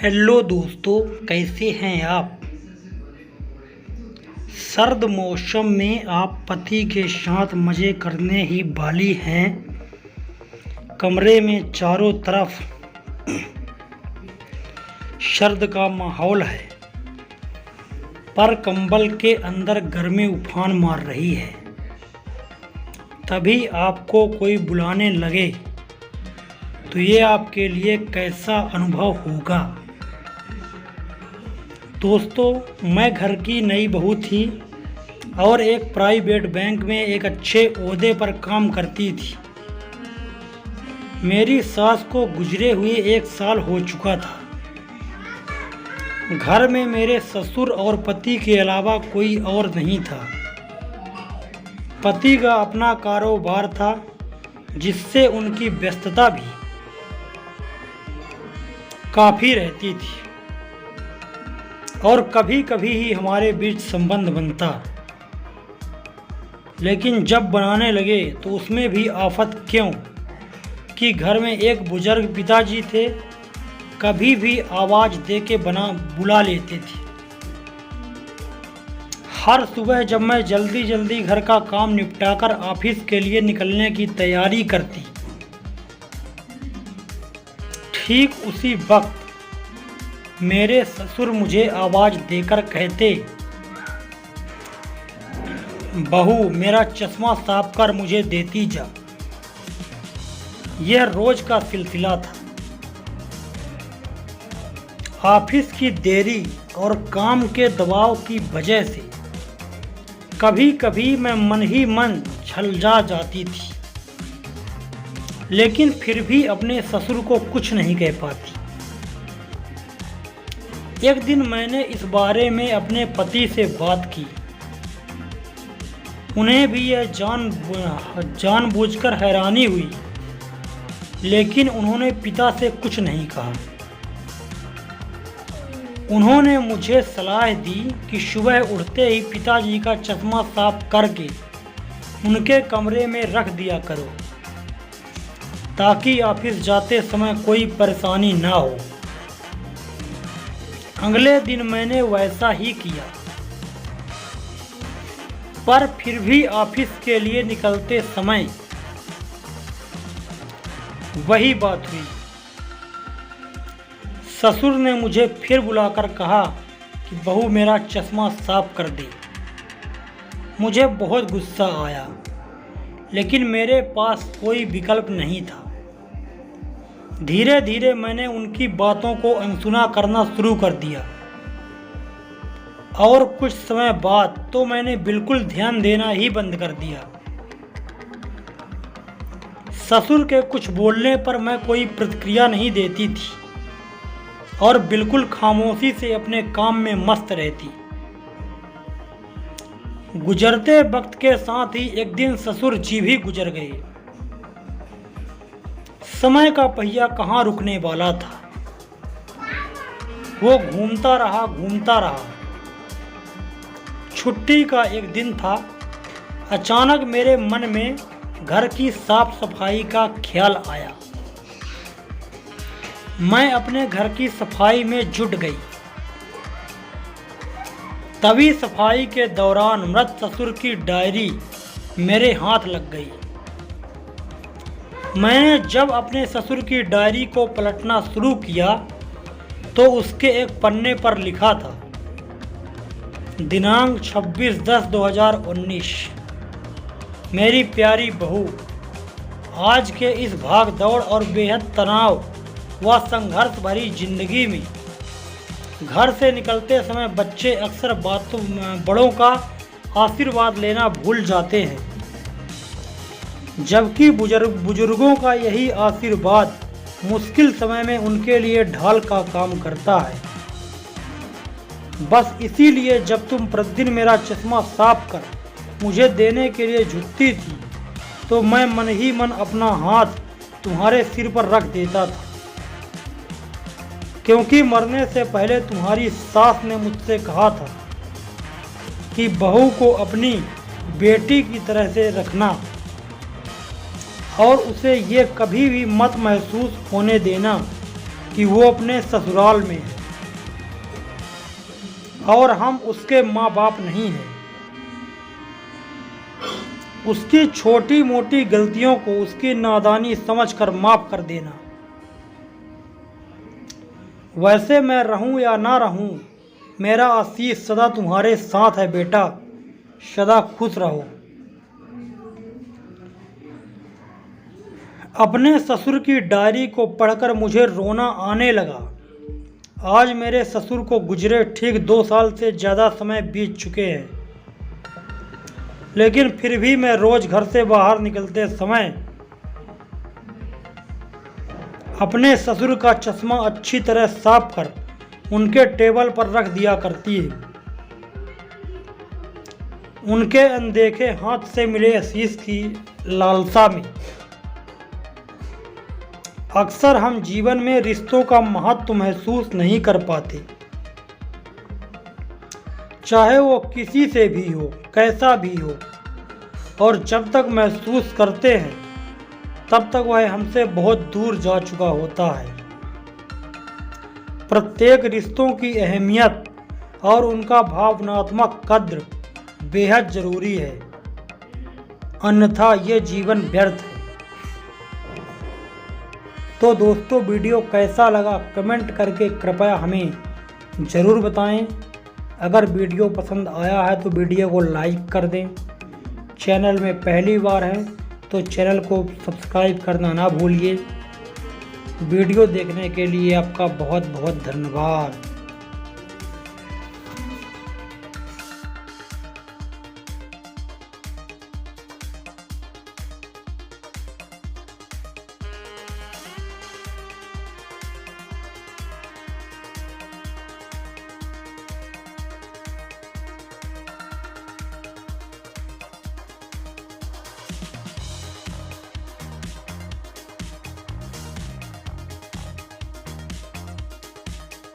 Hello दोस्तों, कैसे हैं आप। सर्द मौसम में आप पति के साथ मज़े करने ही वाली हैं। कमरे में चारों तरफ सर्द का माहौल है, पर कंबल के अंदर गर्मी उफान मार रही है। तभी आपको कोई बुलाने लगे तो ये आपके लिए कैसा अनुभव होगा। दोस्तों, मैं घर की नई बहू थी और एक प्राइवेट बैंक में एक अच्छे ओहदे पर काम करती थी। मेरी सास को गुजरे हुए 1 साल हो चुका था। घर में मेरे ससुर और पति के अलावा कोई और नहीं था। पति का अपना कारोबार था, जिससे उनकी व्यस्तता भी काफ़ी रहती थी और कभी कभी ही हमारे बीच संबंध बनता। लेकिन जब बनाने लगे तो उसमें भी आफत क्यों कि घर में एक बुजुर्ग पिताजी थे, कभी भी आवाज़ दे के बुला लेते थे। हर सुबह जब मैं जल्दी जल्दी घर का काम निपटाकर ऑफिस के लिए निकलने की तैयारी करती, ठीक उसी वक्त मेरे ससुर मुझे आवाज़ देकर कहते, बहू मेरा चश्मा साफ कर मुझे देती जा। यह रोज़ का सिलसिला था। ऑफिस की देरी और काम के दबाव की वजह से कभी कभी मैं मन ही मन झलजा जाती थी, लेकिन फिर भी अपने ससुर को कुछ नहीं कह पाती। एक दिन मैंने इस बारे में अपने पति से बात की। उन्हें भी यह जानबूझकर हैरानी हुई, लेकिन उन्होंने पिता से कुछ नहीं कहा। उन्होंने मुझे सलाह दी कि सुबह उठते ही पिताजी का चश्मा साफ करके उनके कमरे में रख दिया करो, ताकि ऑफिस जाते समय कोई परेशानी ना हो। अगले दिन मैंने वैसा ही किया, पर फिर भी ऑफिस के लिए निकलते समय वही बात हुई। ससुर ने मुझे फिर बुलाकर कहा कि बहू मेरा चश्मा साफ कर दे। मुझे बहुत गुस्सा आया, लेकिन मेरे पास कोई विकल्प नहीं था। धीरे धीरे मैंने उनकी बातों को अनसुना करना शुरू कर दिया और कुछ समय बाद तो मैंने बिल्कुल ध्यान देना ही बंद कर दिया। ससुर के कुछ बोलने पर मैं कोई प्रतिक्रिया नहीं देती थी और बिल्कुल खामोशी से अपने काम में मस्त रहती। गुजरते वक्त के साथ ही एक दिन ससुर जी भी गुजर गए। समय का पहिया कहाँ रुकने वाला था, वो घूमता रहा। छुट्टी का एक दिन था। अचानक मेरे मन में घर की साफ सफाई का ख्याल आया। मैं अपने घर की सफाई में जुट गई। तभी सफाई के दौरान मृत ससुर की डायरी मेरे हाथ लग गई। मैंने जब अपने ससुर की डायरी को पलटना शुरू किया तो उसके एक पन्ने पर लिखा था, दिनांक 26/10/2019। मेरी प्यारी बहू, आज के इस भाग दौड़ और बेहद तनाव व संघर्ष भरी जिंदगी में घर से निकलते समय बच्चे अक्सर बड़ों का आशीर्वाद लेना भूल जाते हैं, जबकि बुजुर्गों का यही आशीर्वाद मुश्किल समय में उनके लिए ढाल का काम करता है। बस इसीलिए जब तुम प्रतिदिन मेरा चश्मा साफ कर मुझे देने के लिए झुकती थी, तो मैं मन ही मन अपना हाथ तुम्हारे सिर पर रख देता था, क्योंकि मरने से पहले तुम्हारी सास ने मुझसे कहा था कि बहू को अपनी बेटी की तरह से रखना और उसे ये कभी भी मत महसूस होने देना कि वो अपने ससुराल में है और हम उसके माँ बाप नहीं हैं। उसकी छोटी मोटी गलतियों को उसकी नादानी समझकर माफ कर देना। वैसे मैं रहूं या ना रहूं, मेरा आशीष सदा तुम्हारे साथ है बेटा, सदा खुश रहो। अपने ससुर की डायरी को पढ़कर मुझे रोना आने लगा। आज मेरे ससुर को गुजरे ठीक 2 साल से ज़्यादा समय बीत चुके हैं, लेकिन फिर भी मैं रोज़ घर से बाहर निकलते समय अपने ससुर का चश्मा अच्छी तरह साफ कर उनके टेबल पर रख दिया करती है। उनके अनदेखे हाथ से मिले आशीष की लालसा में अक्सर हम जीवन में रिश्तों का महत्व महसूस नहीं कर पाते, चाहे वो किसी से भी हो, कैसा भी हो, और जब तक महसूस करते हैं तब तक वह हमसे बहुत दूर जा चुका होता है। प्रत्येक रिश्तों की अहमियत और उनका भावनात्मक कद्र बेहद जरूरी है, अन्यथा ये जीवन व्यर्थ है। तो दोस्तों, वीडियो कैसा लगा कमेंट करके कृपया हमें ज़रूर बताएं। अगर वीडियो पसंद आया है तो वीडियो को लाइक कर दें। चैनल में पहली बार हैं तो चैनल को सब्सक्राइब करना ना भूलिए। वीडियो देखने के लिए आपका बहुत बहुत धन्यवाद।